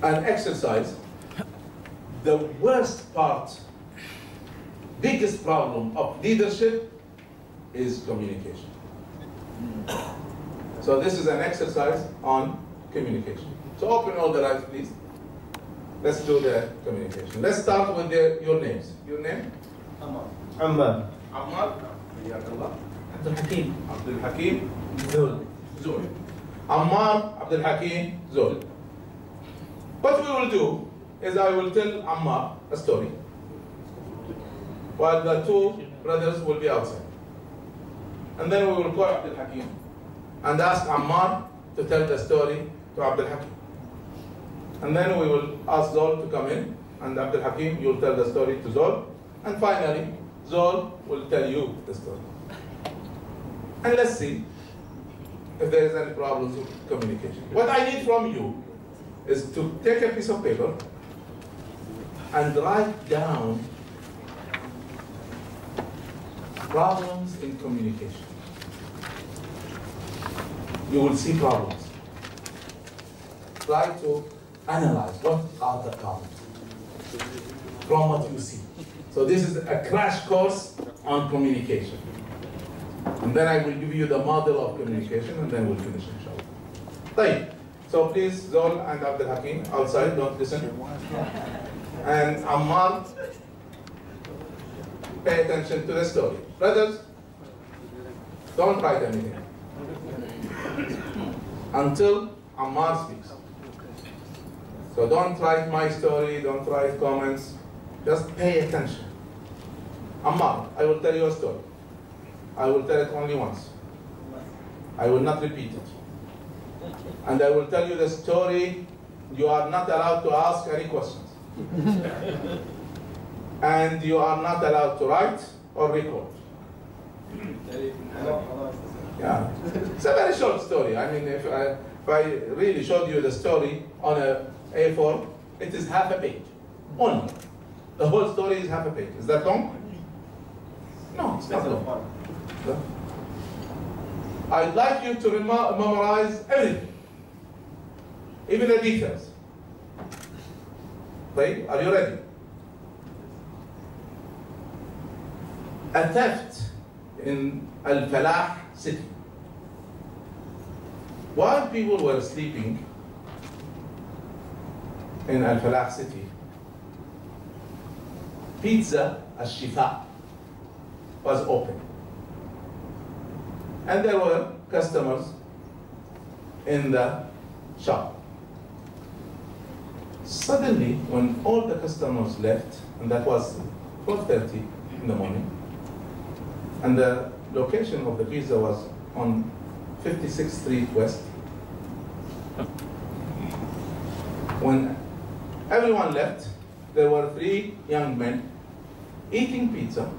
an exercise. The worst part, biggest problem of leadership is communication. So this is an exercise on communication. So open all the eyes, please. Let's do the communication. Let's start with your names. Your name? Ammar. Ammar. Abdul Hakim. Abdul Hakim. Zul. Zul. Ammar, Abdul Hakim, Zul. What we will do is I will tell Ammar a story, while the two brothers will be outside. And then we will call Abdul Hakim and ask Ammar to tell the story to Abdul Hakim. And then we will ask Zul to come in, and Abdul Hakim, you'll tell the story to Zul. And finally, Zul will tell you the story. And let's see if there is any problems with communication. What I need from you is to take a piece of paper and write down problems in communication. You will see problems. Try to analyze what are the problems from what you see. So this is a crash course on communication. And then I will give you the model of communication, and then we'll finish, inshallah. Right. So please, Zul and Abdul Hakim, outside, don't listen. And Ammar, pay attention to the story. Brothers, don't write anything until Ammar speaks. So don't write my story, don't write comments, just pay attention. Ammar, I will tell you a story. I will tell it only once. I will not repeat it. And I will tell you the story. You are not allowed to ask any questions. And you are not allowed to write or record. Yeah, it's a very short story. I mean, if I really showed you the story on a A4, it is half a page, only. The whole story is half a page. Is that long? No, it's not long. I'd like you to memorize everything, even the details. Okay, are you ready? A theft in Al-Falah city. While people were sleeping in Al-Falah city, Pizza Al-Shifa was open. And there were customers in the shop. Suddenly, when all the customers left, and that was 12:30 in the morning, and the location of the pizza was on 56th Street West, when everyone left, there were 3 young men eating pizza,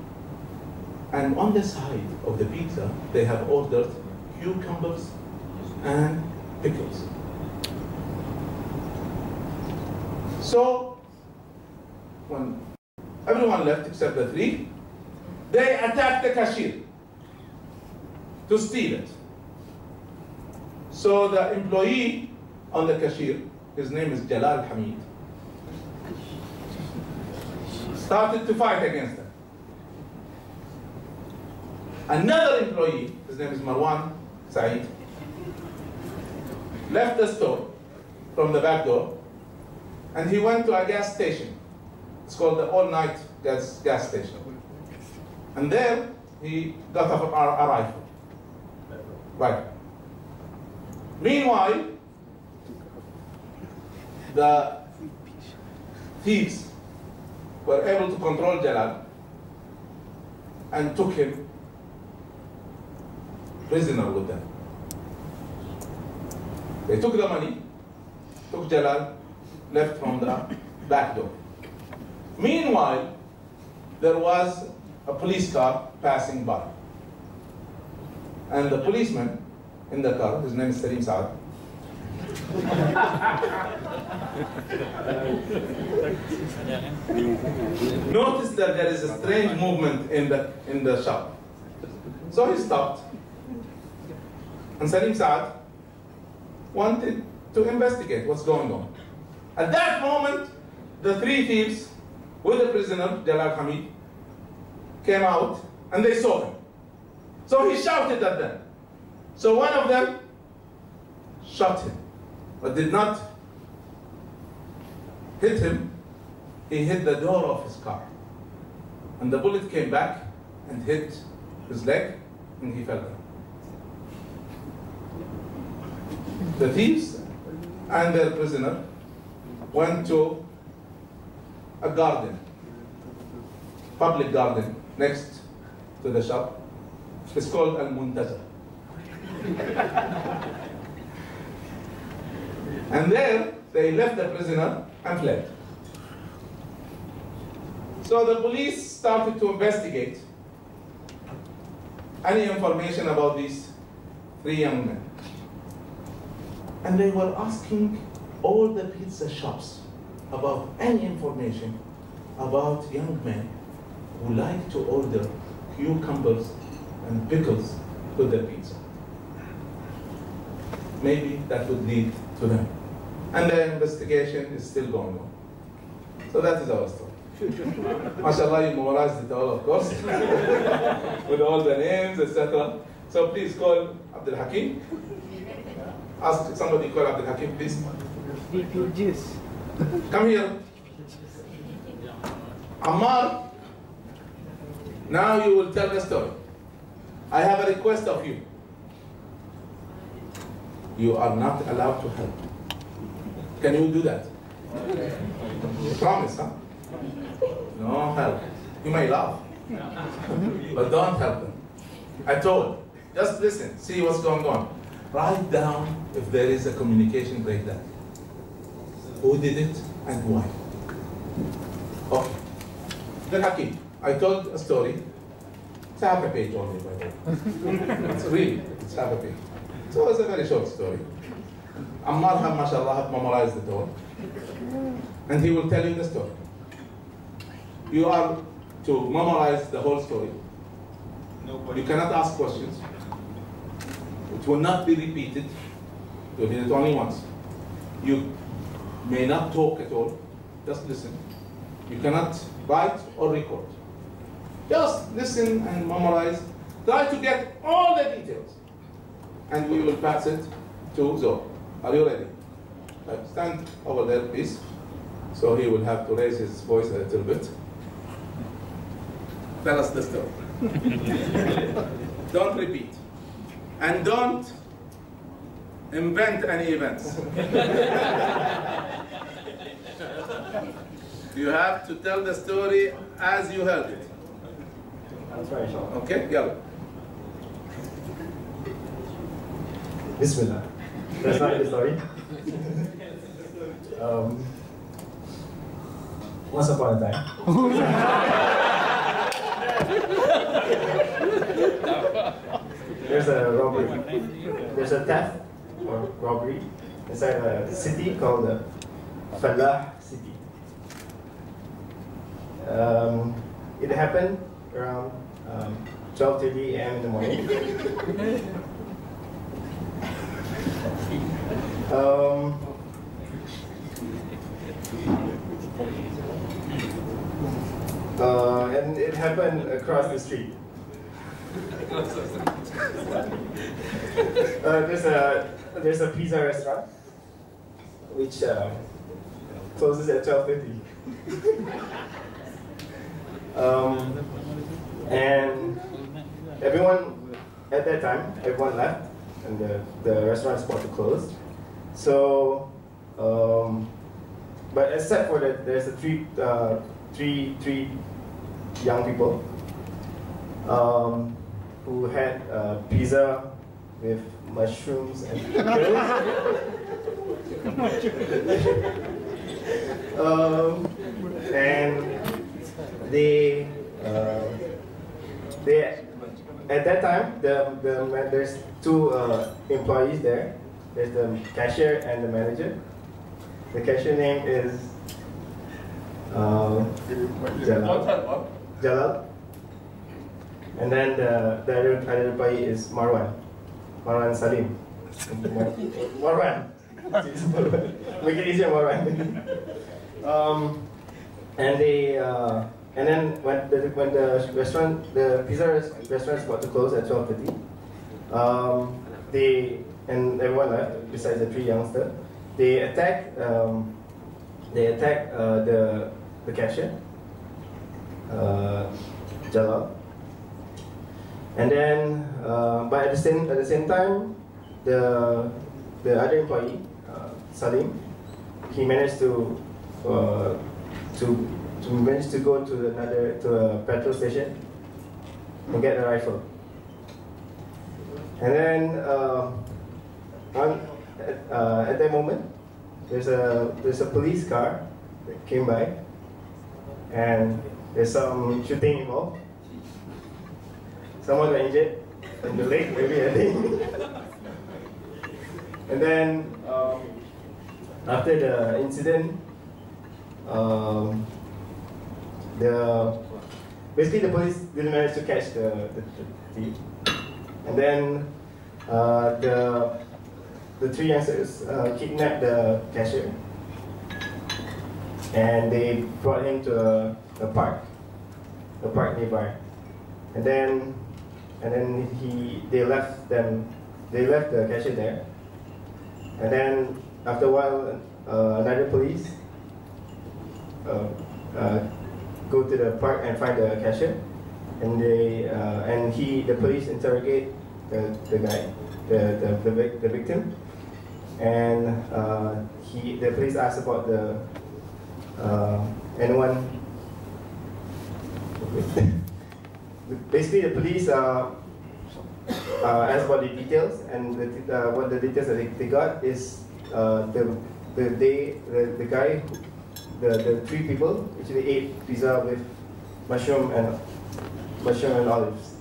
and on the side of the pizza, they have ordered cucumbers and pickles. So, when everyone left except the 3, they attacked the cashier to steal it. So the employee on the cashier, his name is Jalal Hamid, started to fight against them. Another employee, his name is Marwan Saeed, left the store from the back door, and he went to a gas station. It's called the all-night gas station. And there, he got a rifle. Right. Meanwhile, the thieves were able to control Jalal and took him prisoner with them. They took the money, took Jalal, left from the back door. Meanwhile, there was a police car passing by. And the policeman in the car, his name is Salim Saad, noticed that there is a strange movement in the shop. So he stopped. And Salim Saad wanted to investigate what's going on. At that moment, the three thieves with the prisoner, Jalal Hamid, came out and they saw him. So he shouted at them. So one of them shot him, but did not hit him. He hit the door of his car. And the bullet came back and hit his leg, and he fell down. The thieves and their prisoner went to a garden, public garden, next to the shop. It's called Al-Muntaza. And there, they left the prisoner and fled. So the police started to investigate any information about these three young men. And they were asking all the pizza shops about any information about young men who like to order cucumbers and pickles with their pizza. Maybe that would lead to them. And the investigation is still going on. So that is our story. MashaAllah, you memorized it all, of course, with all the names, etc. So please call Abdul Hakim. Ask somebody call Abdul Hakim, please. Come here. Ammar, now you will tell the story. I have a request of you. You are not allowed to help. Can you do that? You promise, huh? No help. You may laugh, but don't help them. I told, just listen, see what's going on. Write down if there is a communication breakdown. Who did it and why? Okay. Then Hakim, I told a story. It's half a page only, by the way. It's half a page. So it's a very short story. Ammar, mashallah, have memorized it all. And he will tell you the story. You are to memorize the whole story. You cannot ask questions. It will not be repeated. You did it only once. You may not talk at all. Just listen. You cannot write or record. Just listen and memorize. Try to get all the details. And we will pass it to Zoe. Are you ready? Stand over there, please. So he will have to raise his voice a little bit. Tell us the story. Don't repeat. And don't invent any events. You have to tell the story as you heard it. That's right, Sean. Okay? Yeah. Bismillah. That's not the story. Once upon a time. There's a robbery. There's a theft or robbery inside a city called the Falah city. It happened around 12:30 a.m. in the morning. And it happened across the street. There's a pizza restaurant which closes at 12:50. And everyone at that time, everyone left, and the restaurant is about to close. So, but except for that, there's three young people who had pizza with mushrooms and pickles. And they at that time there's two employees there. There's the cashier and the manager. The cashier name is Jalal. And then the other employee is Marwan Salim. Marwan. Make it easier, more right? And then when the pizza restaurant is about to close at 12:30, and everyone left besides the 3 youngsters. They attack the cashier, Jalal. And then, but at the same time, the other employee, Salim, he managed to go to a petrol station and get a rifle. And then at that moment, there's a police car that came by, and there's some shooting involved. Someone got injured in the leg, maybe, I think. And then after the incident, basically the police didn't manage to catch the thief. And then the 3 youngsters kidnapped the cashier, and they brought him to a park nearby. And then they left the cashier there. And then after a while, another police go to the park and find the cashier, and the police interrogate the guy, the victim, and the police ask about anyone. Basically, the police asked about the details, and what the details that they got is the guy, the 3 people actually ate pizza with mushroom and olives.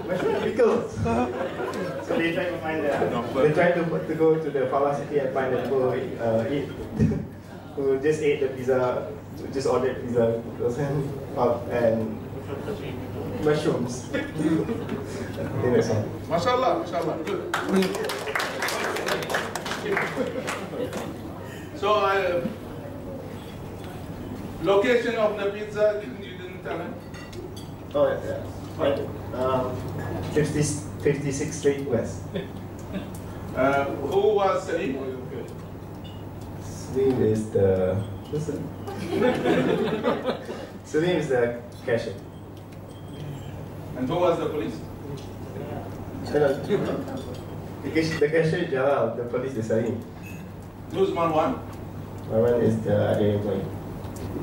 Mushroom pickles. So they tried to find they tried to go to the pharmacy and find the people who just ate the pizza, just ordered pizza and mushrooms. MashaAllah, MashaAllah, good. So, location of the pizza, you didn't tell him? Oh, yeah. Right. 56th Street West. Who was Salim? Salim is the... Salim is the cashier. And who was the police? The cashier is Jalal, the police is Salim. Who's Marwan? Marwan is the other employee.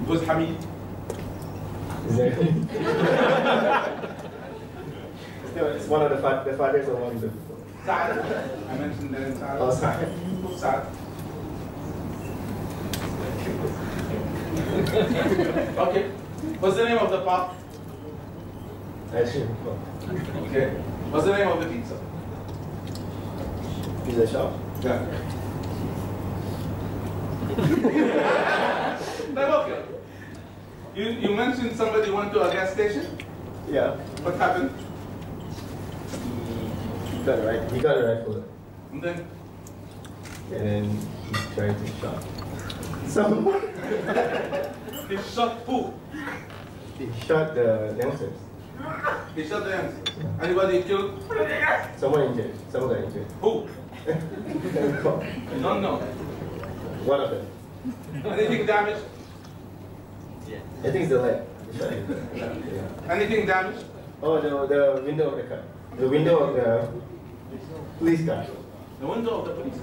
Who's Hamid? Is there? It's one of the fathers of one of the people. Saad. I mentioned that in Saad. Oh, Saad. Saad. Okay. What's the name of the park? Actually, Okay. What's the name of the pizza? pizza shop. Yeah. Okay. You mentioned somebody went to a gas station? Yeah. What happened? He got a rifle. And then? And then he tried to shot someone. He shot who? He shot the youngsters. He shot the youngsters. Anybody killed? Someone injured. Someone got injured. Who? Don't know. One of them. Anything damaged? I think it's the leg. Yeah. Anything damaged? Oh, the window of the car. The window of the police car. The window of the police.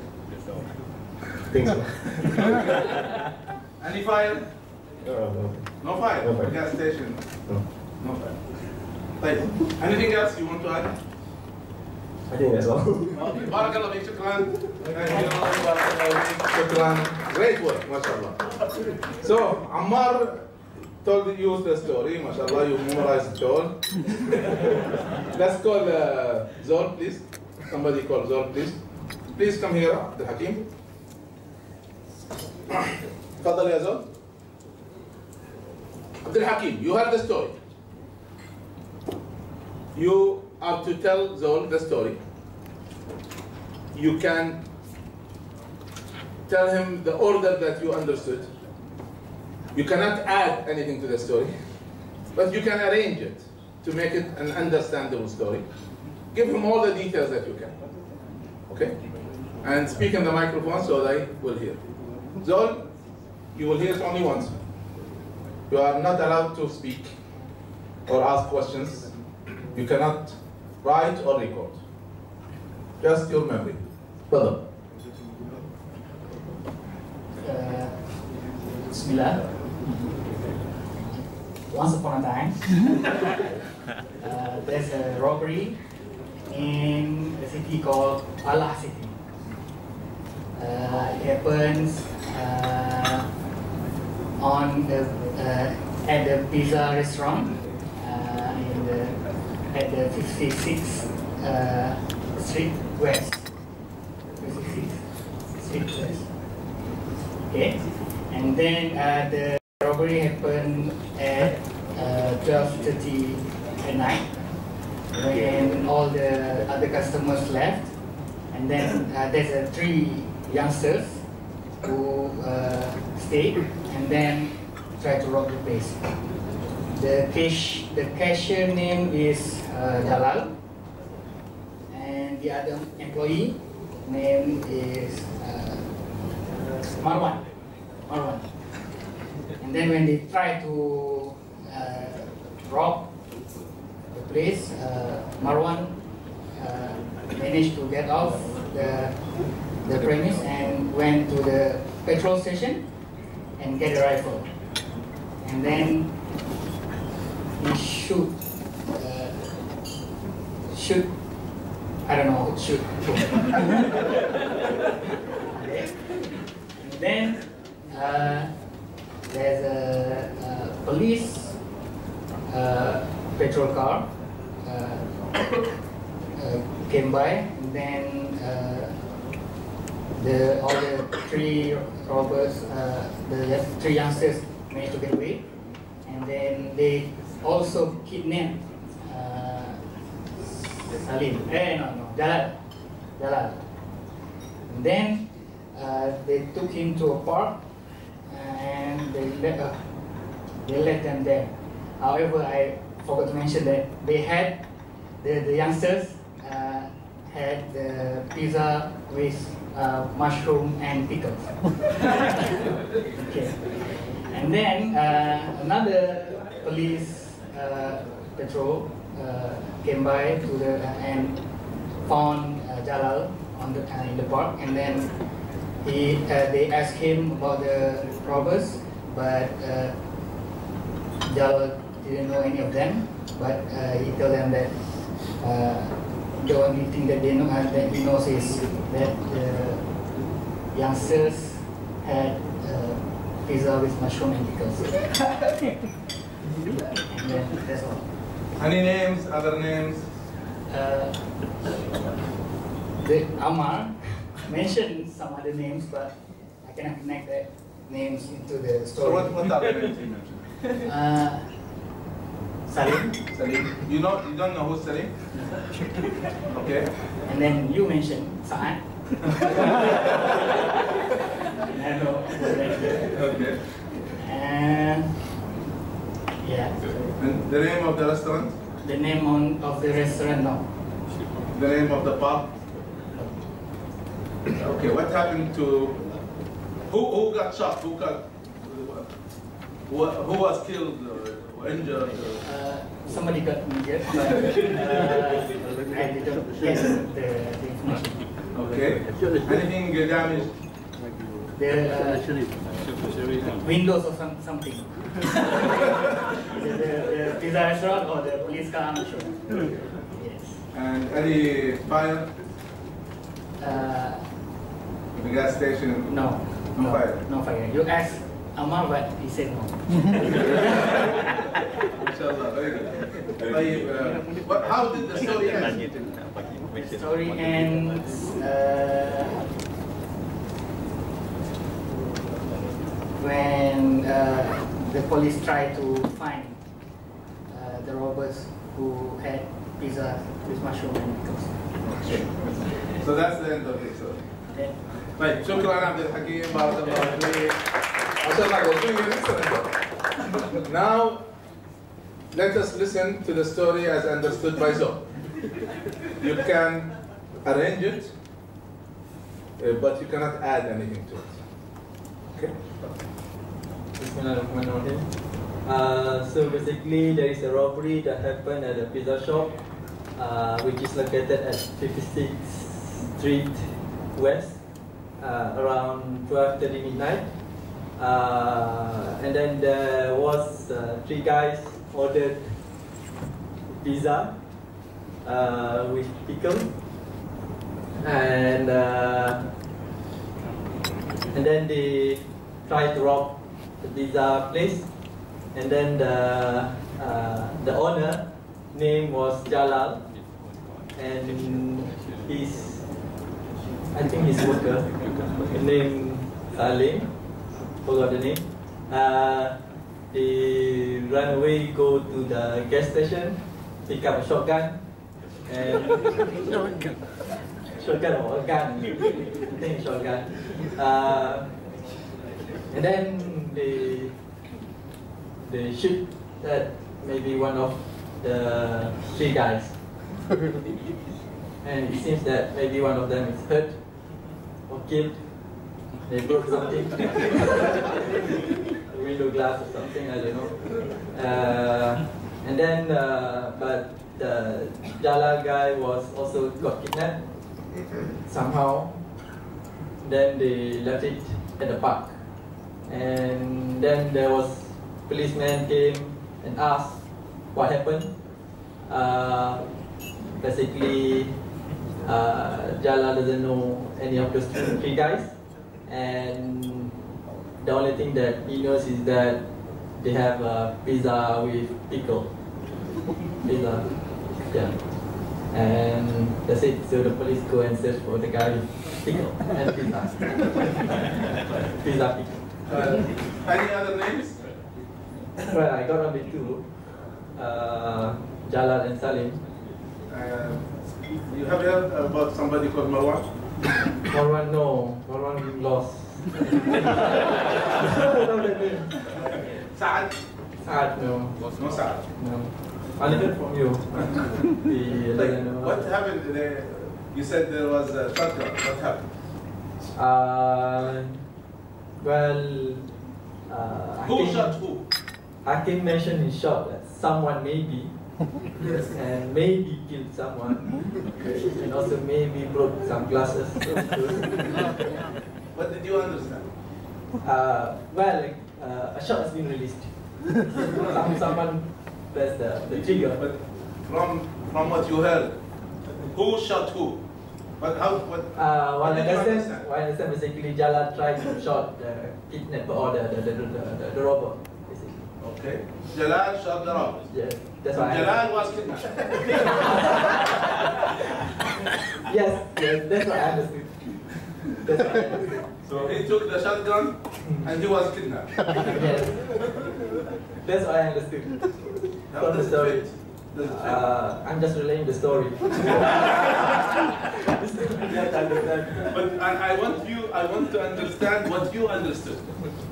I think so. Any fire? No. No fire? No fire. Gas station? No. No fire. Right. Anything else you want to add? I think that's all. Barakallah feek, shukran. Shukran. Great work, mashallah. So, Ammar told you the story, mashallah, you memorized it all. Let's call Zol, please. Somebody call Zol, please. Please come here, Abdul Hakim. Fadal ya Zol. Abdul Hakim, you heard the story. You are to tell Zol the story. you can tell him the order that you understood. You cannot add anything to the story, but you can arrange it to make it an understandable story. Give him all the details that you can, okay? And speak in the microphone so they will hear. Zol, you will hear it only once. You are not allowed to speak or ask questions. You cannot write or record. Just your memory. Brother. Bismillah. Once upon a time, there's a robbery in a city called Allah City. It happens at the pizza restaurant at the 56th Street West. 56th Street West. Okay, and then the robbery happened at 12:30 at night when all the other customers left, and then there's three youngsters who stayed and then tried to rob the place. The cashier name is Jalal, and the other employee name is Marwan. And then when they try to rob the place, Marwan managed to get off the premise and went to the petrol station and get a rifle. And then he shoot, I don't know, shoot. Okay. And then there's a police petrol car came by, and then all the three robbers, the three youngsters managed to get away, and then they also kidnapped Jalal. And then they took him to a park and they left them there. However, I forgot to mention that they had the youngsters had the pizza with mushroom and pickles. Okay. And then another police patrol came by and found Jalal in the park, and then they asked him about the robbers, but Jalal didn't know any of them. But he told them that the only thing that he knows is that the youngsters had pizza with mushroom and pickles. And then that's all. Any names, other names? The Amar mentioned some other names, but I cannot connect the names into the story. So what other names you mentioned? Salim. Salim. You don't know who's Salim? Okay. And then you mentioned Sa'ad. I know. Okay. And yeah. And the name of the restaurant? The name of the restaurant, no. The name of the pub? Okay, what happened to... Who got shot? Who was killed or injured? Somebody got injured, but I didn't get the information. Okay. Anything damaged? The windows or something. the pizza restaurant or the police car, I'm not sure. Yes. And any fire? The gas station? No. No fire? No fire. You asked Amar, but he said no. Inshallah, very good. How did the story end? The story ends when the police tried to find the robbers who had pizza with mushroom and pickles. Okay. So that's the end of it. So. Okay. طيب شكرا عبد الحكيم بارك الله فيك. ما شاء الله Now let us listen to the story as understood by Zoe. You can arrange it, but you cannot add anything to it. Okay? Bismillahirrahmanirrahim. So basically, there is a robbery that happened at a pizza shop, which is located at 56th Street West, around 12:30 midnight. And then there was 3 guys ordered pizza with pickle, and then they tried to rob the pizza place, and then the owner name was Jalal, and I think his worker named Salim, forgot the name. They ran away, go to the gas station, pick up a shotgun, and shotgun or a gun, I think shotgun. And then they shoot at maybe one of the 3 guys, and it seems that maybe one of them is hurt or killed. They broke something, a window glass or something, I don't know. And then, but the Jalal guy was also got kidnapped somehow. Then they left it at the park. And then there was policeman came and asked what happened. Basically, Jalal doesn't know any of those 3 guys, and the only thing that he knows is that they have a pizza with pickle. Pizza, yeah. And that's it. So the police go and search for the guy with pickle and pizza. Pizza pickle. Any other names? Well, I got only 2, Jalal and Salim. You have heard about somebody called Marwan? Marwan, no. Marwan lost. Saad? Saad, no. No Saad. No. I heard from you. What happened? You said there was a shotgun. What happened? Well, Who shot who? Hakim mentioned he shot at someone maybe, and maybe killed someone, and also maybe broke some glasses. What did you understand? Well, a shot has been released. Someone pressed the trigger. But from what you heard, who shot who? But how? What? What I understand, basically Jalal tried to shot the kidnapper or the robber. Basically. Okay. Jalal shot the robber. Yes, that's why. Jalal was kidnapped. Yes, that's what I understood. That's what I understood. So he took the shotgun and he was kidnapped. Yes, that's what I understood from the story. I'm just relaying the story. But I want to understand what you understood.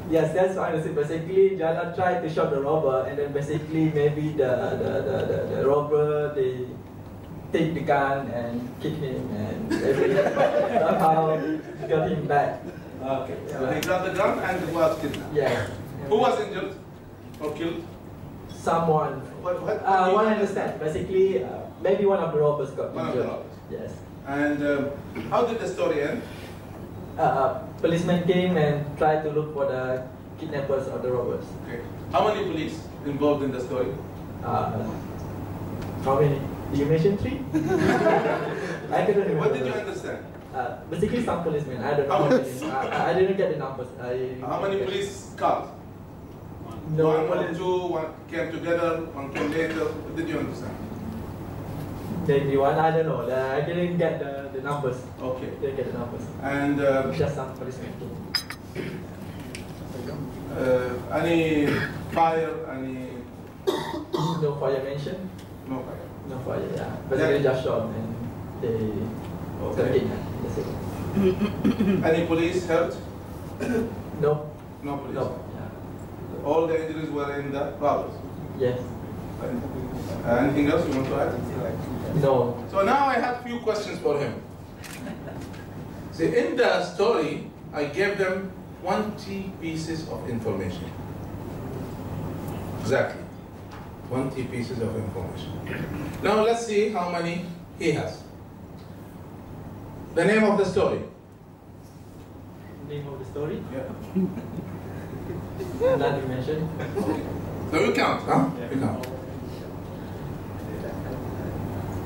Yes, that's what I understood. Basically, Jalal tried to shot the robber, and then basically maybe the robber, they take the gun and kick him, and maybe somehow got him back. Okay. So he got the gun and he was kidnapped. Yeah. Who was injured or killed? Someone. What What I understand. Basically, maybe one of the robbers got One of injured. the robbers. Yes. And how did the story end? Policeman came and tried to look for the kidnappers or the robbers. Okay. How many police involved in the story? How many? Did you mention 3? I couldn't remember. What did you understand? Basically, some policemen. I don't How know. many? I didn't get the numbers. How many police cars? No, One or two, one came together, one came later. What did you understand? Maybe one. I don't know. I didn't get the numbers. Okay. Didn't get the numbers. And Just some policemen. any fire, any No fire mentioned. no fire. No fire, yeah. Basically just shot and they kidnapped. That's it. Any police hurt? No. No police. No. Yeah. All the injuries were in the robbers. Yes. Anything else you want to add? No. So now I have few questions for him. See, in the story, I gave them 20 pieces of information. Exactly. 20 pieces of information. Now let's see how many he has. The name of the story. Name of the story? Yeah. Nothing mentioned. So you count, huh? Yeah. You count.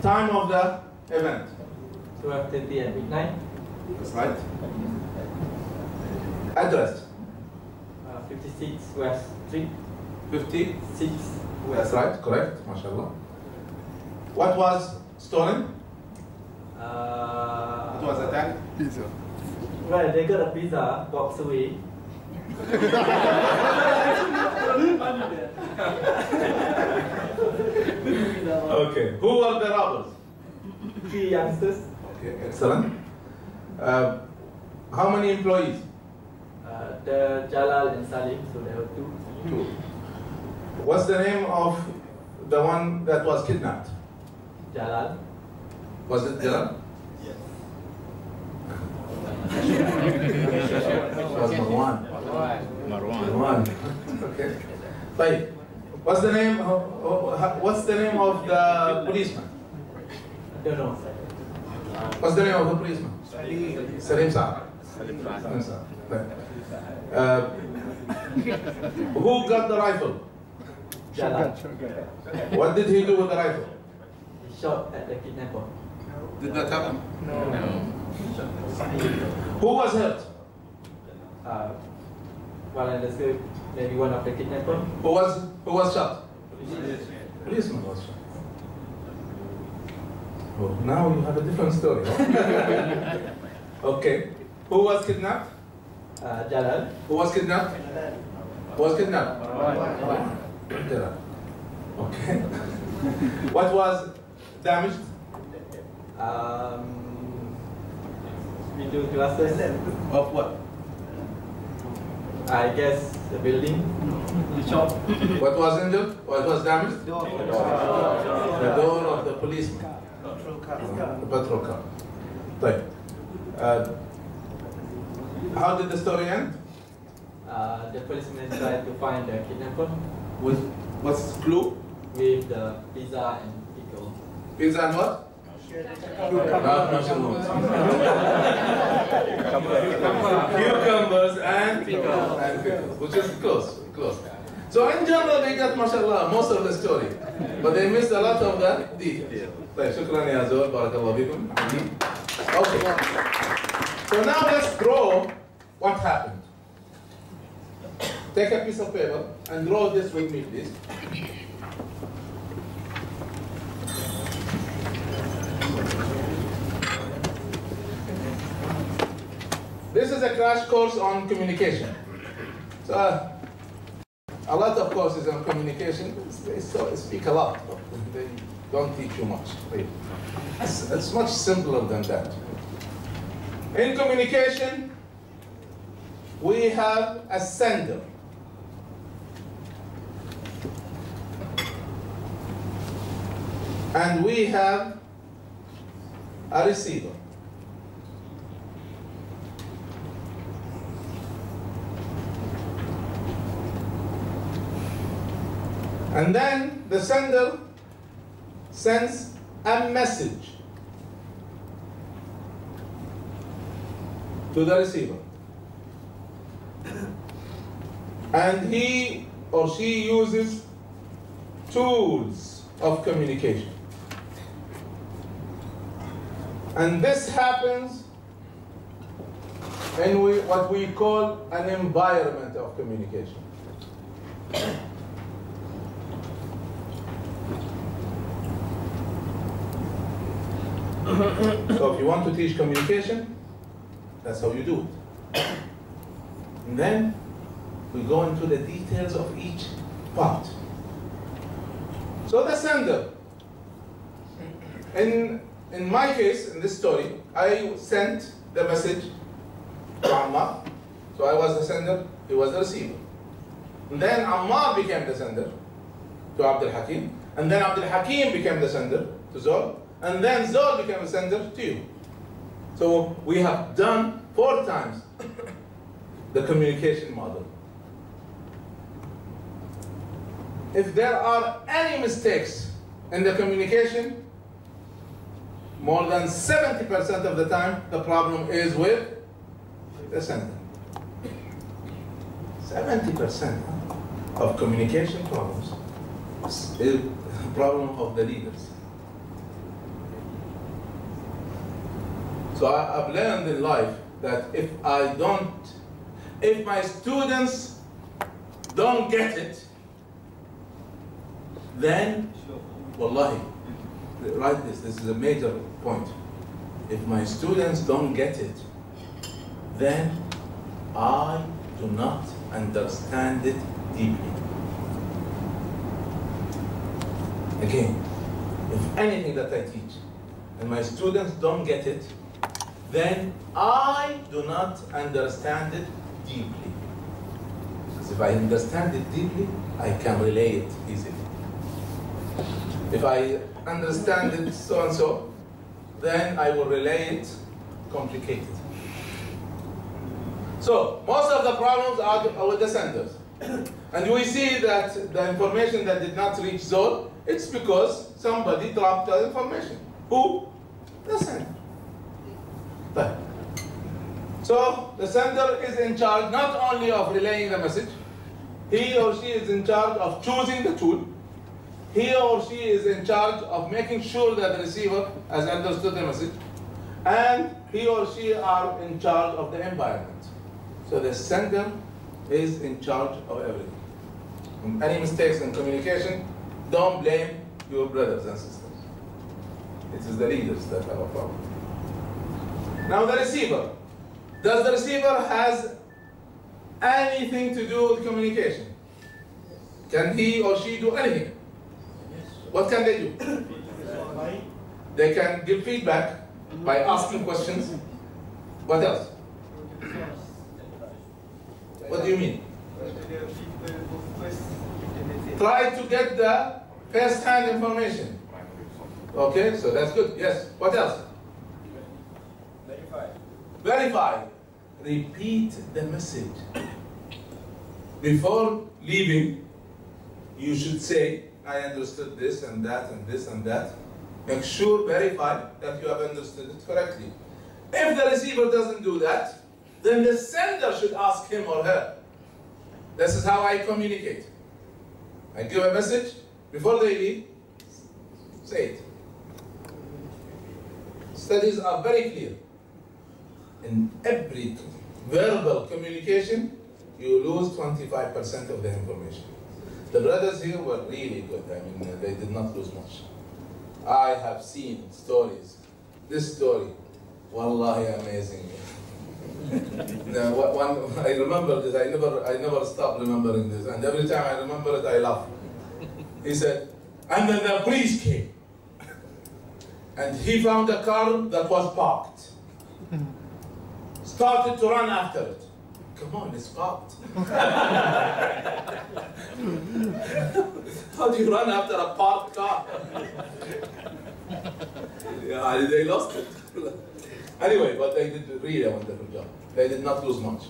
Time of the event. 12:30 at midnight. That's right. Address. 56 West Street. 56. 6. That's right, correct, mashallah. What was stolen? What was attacked? Well, they got a pizza box away. Okay. Who were the robbers? 3 youngsters. Okay, excellent. How many employees? The Jalal and Salim, so there were 2. Two. What's the name of the one that was kidnapped? Jalal. Was it Jalal? Yes. It was Marwan. Marwan. Okay. Right. What's the name? What's the name of the policeman? I don't know. What's the name of the policeman? Salim Saab. Right. Who got the rifle? Jalal. What did he do with the rifle? He shot at the kidnapper. Did that happen? No. Who was hurt? Well, I understood maybe one of the kidnapper. Who was shot? Policeman was shot. Oh, now you have a different story. Huh? Okay. Who was kidnapped? Jalal. Who was kidnapped? Who was kidnapped? Jalal. Okay. What was damaged? Window glasses. Of what? I guess the building. The shop. What was injured? What was damaged? The door of the policeman. The patrol car. Right. How did the story end? The policeman tried to find the kidnapper What's the clue? with the pizza and pickle. Pizza and what? Mushrooms. Cucumbers and pickles, which is close. So in general, they got, mashallah, most of the story, but they missed a lot of the details. طيب شكرا يا زول بارك الله فيكم. Okay. So now let's draw what happened. Take a piece of paper and draw this with me, please. This is a crash course on communication. So a lot of courses on communication, they speak a lot, but they don't teach you much. It's much simpler than that. In communication, we have a sender. And we have a receiver. And then the sender sends a message to the receiver. And he or she uses tools of communication. And this happens in what we call an environment of communication. So if you want to teach communication, that's how you do it. And then we go into the details of each part. So the sender In my case, in this story, I sent the message to Ammar. So I was the sender, he was the receiver. And then Ammar became the sender to Abdul Hakim. And then Abdul Hakim became the sender to Zul. And then Zul became the sender to you. So we have done 4 times the communication model. If there are any mistakes in the communication, more than 70% of the time, the problem is with the sender. 70% of communication problems is the problem of the leaders. So I've learned in life that if my students don't get it, then, wallahi, write this is a major point. If my students don't get it, then I do not understand it deeply. Again, if anything that I teach and my students don't get it, then I do not understand it deeply. Because if I understand it deeply, I can relay it easily. If I understand it so and so, then I will relay it complicated. So most of the problems are with the senders. And we see that the information that did not reach Zul, it's because somebody dropped the information. Who? The sender. But, so the sender is in charge not only of relaying the message, he or she is in charge of choosing the tool, he or she is in charge of making sure that the receiver has understood the message, and he or she are in charge of the environment. So the sender is in charge of everything. And any mistakes in communication, don't blame your brothers and sisters. It is the leaders that have a problem. Now the receiver. Does the receiver has anything to do with communication? Can he or she do anything? What can they do? They can give feedback by asking questions. What else? What do you mean? Try to get the first-hand information. Okay, so that's good. Yes. What else? Verify. Repeat the message. Before leaving, you should say, I understood this and that and this and that. Make sure, verify that you have understood it correctly. If the receiver doesn't do that, then the sender should ask him or her. This is how I communicate. I give a message, before they leave, say it. Studies are very clear. In every verbal communication, you lose 25% of the information. The brothers here were really good. I mean, they did not lose much. I have seen stories. This story, wallahi, amazing. I remember this. I never stop remembering this, and every time I remember it, I laugh. He said, and then the police came, and he found a car that was parked. Started to run after it. Come on, it's parked. How do you run after a parked car? Yeah, they lost it. Anyway, but they did really a wonderful job. They did not lose much.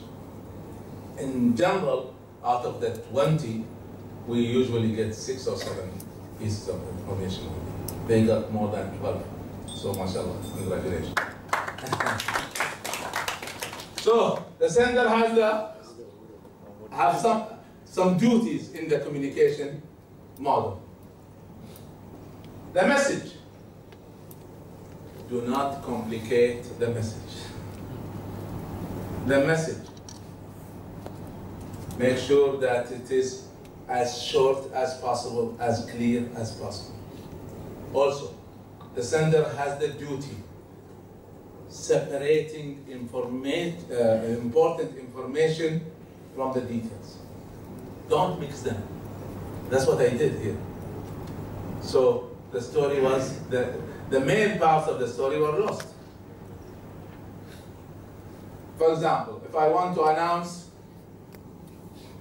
In general, out of the 20, we usually get 6 or 7 pieces of information. They got more than 12. So, mashallah, congratulations. So, the sender has some duties in the communication model. The message. Do not complicate the message. The message. Make sure that it is as short as possible, as clear as possible. Also, the sender has the duty separating important information from the details. Don't mix them. That's what I did here. So the story was, the main parts of the story were lost. For example, if I want to announce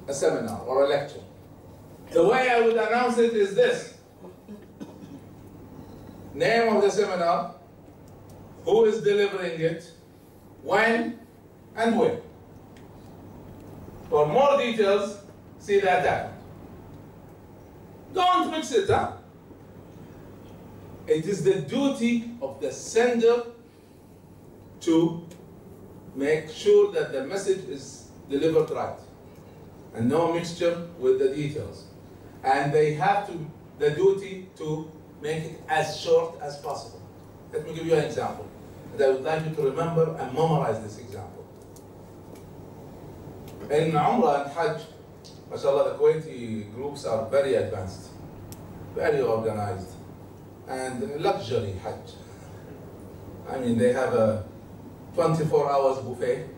a seminar or a lecture, the way I would announce it is this: name of the seminar, who is delivering it, when, and where. For more details, see the attachment. Don't mix it up. It is the duty of the sender to make sure that the message is delivered right, and no mixture with the details. And they have the duty to make it as short as possible. Let me give you an example. And I would like you to remember and memorize this example. In Umrah and Hajj, mashallah, the Kuwaiti groups are very advanced, very organized, and luxury Hajj. I mean, they have a 24 hours buffet,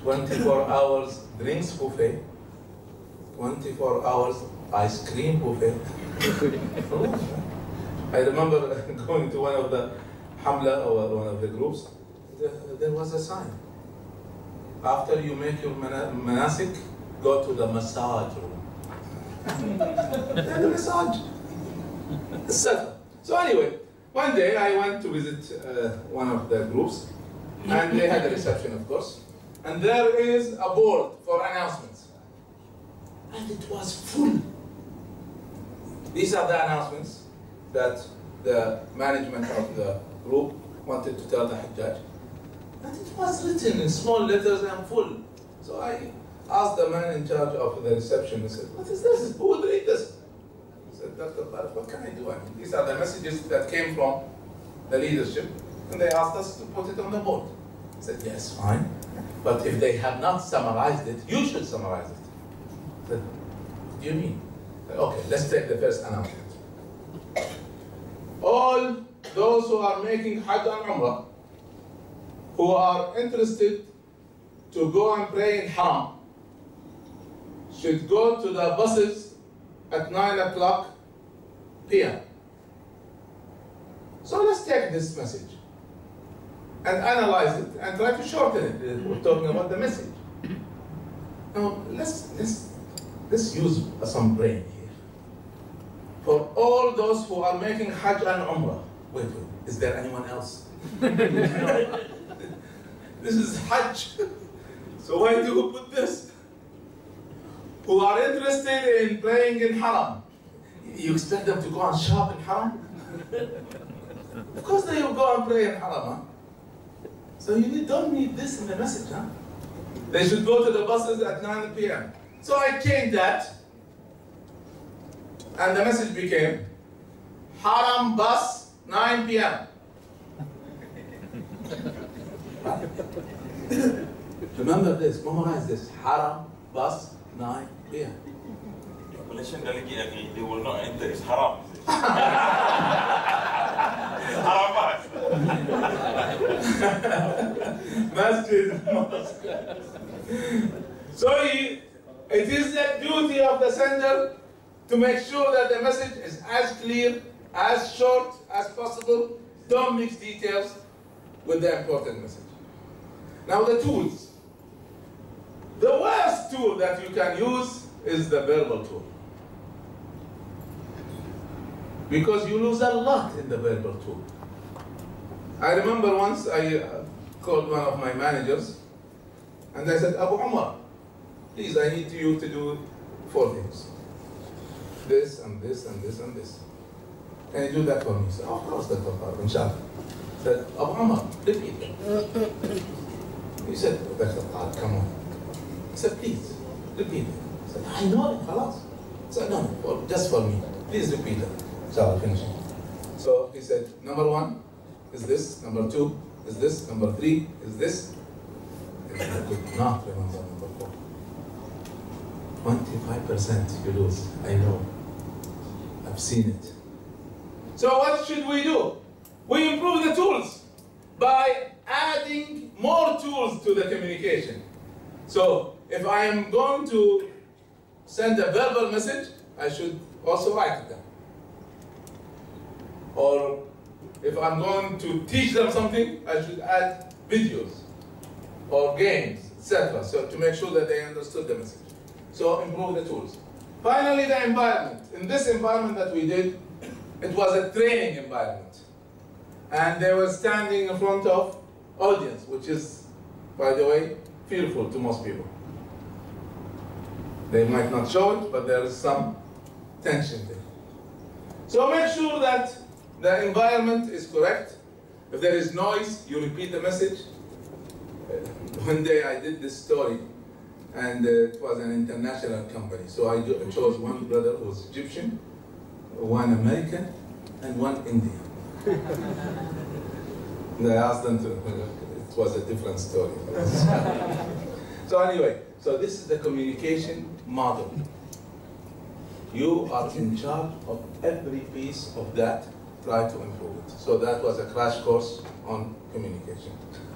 24 hours drinks buffet, 24 hours ice cream buffet. I remember going to one of the Hamla or one of the groups, there was a sign. After you make your manasik, go to the massage room. The massage. So anyway, one day I went to visit one of the groups, and they had a reception, of course, and there is a board for announcements, and it was full. These are the announcements that the management of the group wanted to tell the Hajjaj, and it was written in small letters and full. So I asked the man in charge of the reception, I said, what is this? Who would read this? He said, Dr. Tareq, what can I do? I mean, these are the messages that came from the leadership, and they asked us to put it on the board. I said, yes, fine. But if they have not summarized it, you should summarize it. I said, what do you mean? I said, okay, let's take the first announcement. All those who are making Hajj and Umrah, who are interested to go and pray in Haram, should go to the buses at 9:00 p.m. So let's take this message and analyze it and try to shorten it. We're talking about the message. Now let's use some brain here. For all those who are making Hajj and Umrah, wait, is there anyone else? This is Hajj. So why do you put this? Who are interested in praying in Haram. You expect them to go and shop in Haram? Of course they will go and pray in Haram. Huh? So you don't need this in the message. Huh? They should go to the buses at 9 p.m. So I changed that, and the message became, Haram bus, 9 p.m. Remember this, memorize this. Haram bus, 9 p.m. Malaysian delegate, they will not enter. It's haram. Haram bus. Masjid, mosque. So it is the duty of the sender to make sure that the message is as clear, as short as possible. Don't mix details with the important message. Now the tools. The worst tool that you can use is the verbal tool. Because you lose a lot in the verbal tool. I remember once I called one of my managers and I said, Abu Umar, please, I need you to do 4 things. This and this and this and this. Can you do that for me? He said, of course, Dr. Tareq, inshallah. I said, Abu Umar, repeat it. He said, Dr. Tareq, come on. I said, please, repeat it. I said, I know it, khalas. I said, no, just for me. Please repeat it. Inshallah, finish it. So he said, number 1 is this, number 2 is this, number 3 is this. And I could not remember number 4. 25% you lose, I know. I've seen it. So what should we do? We improve the tools by adding more tools to the communication. So if I am going to send a verbal message, I should also write it down. if I'm going to teach them something, I should add videos or games, etc. So to make sure that they understood the message. So improve the tools. Finally, the environment. In this environment that we did, it was a training environment. And they were standing in front of audience, which is, by the way, fearful to most people. They might not show it, but there is some tension there. So make sure that the environment is correct. If there is noise, you repeat the message. One day I did this story, and it was an international company. So I chose one brother who was Egyptian, one American, and one Indian. And I asked them to, it was a different story. So anyway, so this is the communication model. You are in charge of every piece of that, try to improve it. So that was a crash course on communication.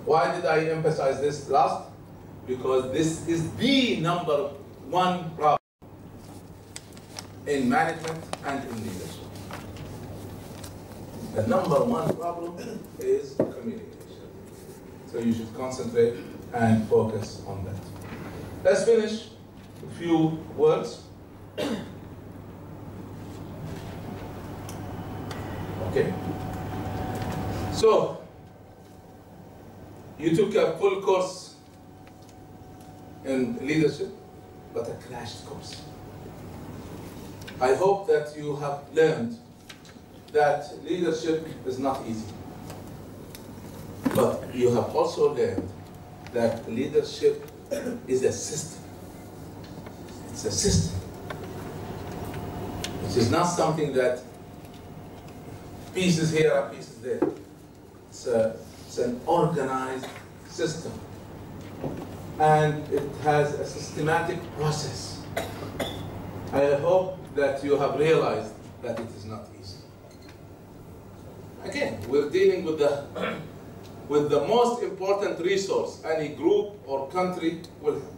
Why did I emphasize this last? Because this is the #1 problem in management and in leadership. The #1 problem is communication. So you should concentrate and focus on that. Let's finish a few words. Okay. So, you took a full course in leadership, but a crash course. I hope that you have learned that leadership is not easy. But you have also learned that leadership is a system. It's a system. It is not something that pieces here and pieces there. It's an organized system. And it has a systematic process. I hope that you have realized that it is not easy. Again, we're dealing with the most important resource any group or country will have.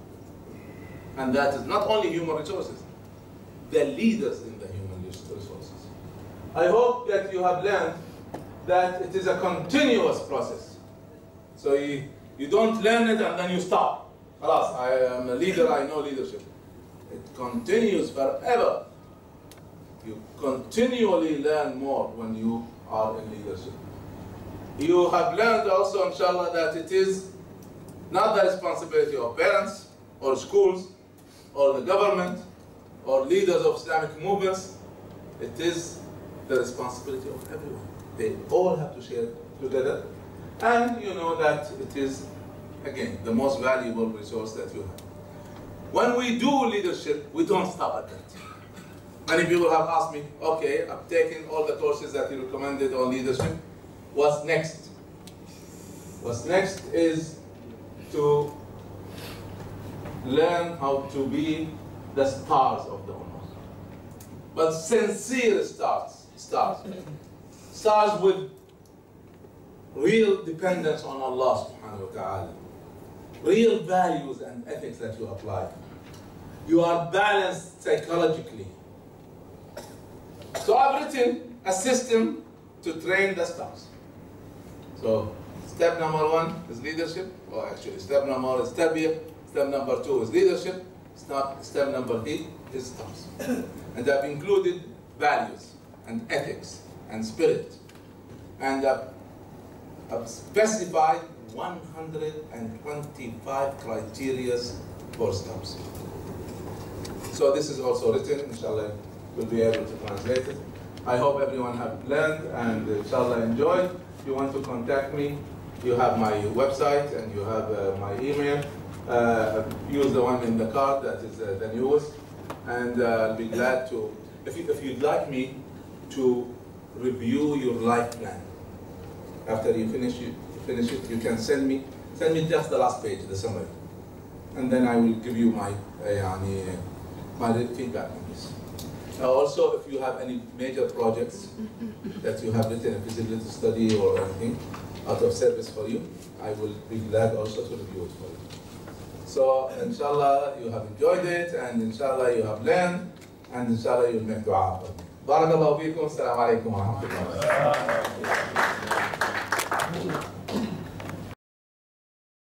And that is not only human resources, the leaders in the human resources. I hope that you have learned that it is a continuous process. So you don't learn it and then you stop. Alas, I am a leader, I know leadership. It continues forever. You continually learn more when you are in leadership. You have learned also, inshallah, that it is not the responsibility of parents or schools or the government or leaders of Islamic movements. It is the responsibility of everyone. They all have to share together. And you know that it is, again, the most valuable resource that you have. When we do leadership, we don't stop at that. Many people have asked me, okay, I've taken all the courses that you recommended on leadership. What's next? What's next is to learn how to be the stars of the Ummah. But sincere stars. Stars with real dependence on Allah subhanahu wa ta'ala. Real values and ethics that you apply. You are balanced psychologically. So I've written a system to train the stars. So step #1 is leadership, or actually step #1 is tarbiyah, step #2 is leadership, step #3 is stars. And I've included values and ethics and spirit. And I've specified 125 criteria for stars. So this is also written, inshallah, we'll be able to translate it. I hope everyone have learned and inshallah enjoyed. If you want to contact me, you have my website and you have my email. Use the one in the card, that is the newest. And I'll be glad to, if you'd like me to review your life plan. After you finish it, you can send me just the last page, the summary. And then I will give you my feedback on this. Also, if you have any major projects that you have written, a feasibility study or anything out of service for you, I will be glad also to review it for you. So, inshallah, you have enjoyed it, and inshallah, you have learned, and inshallah, you'll make dua for me. Barakallahu feekum. Assalamu alaikum wa rahmatullahi wa barakatuh.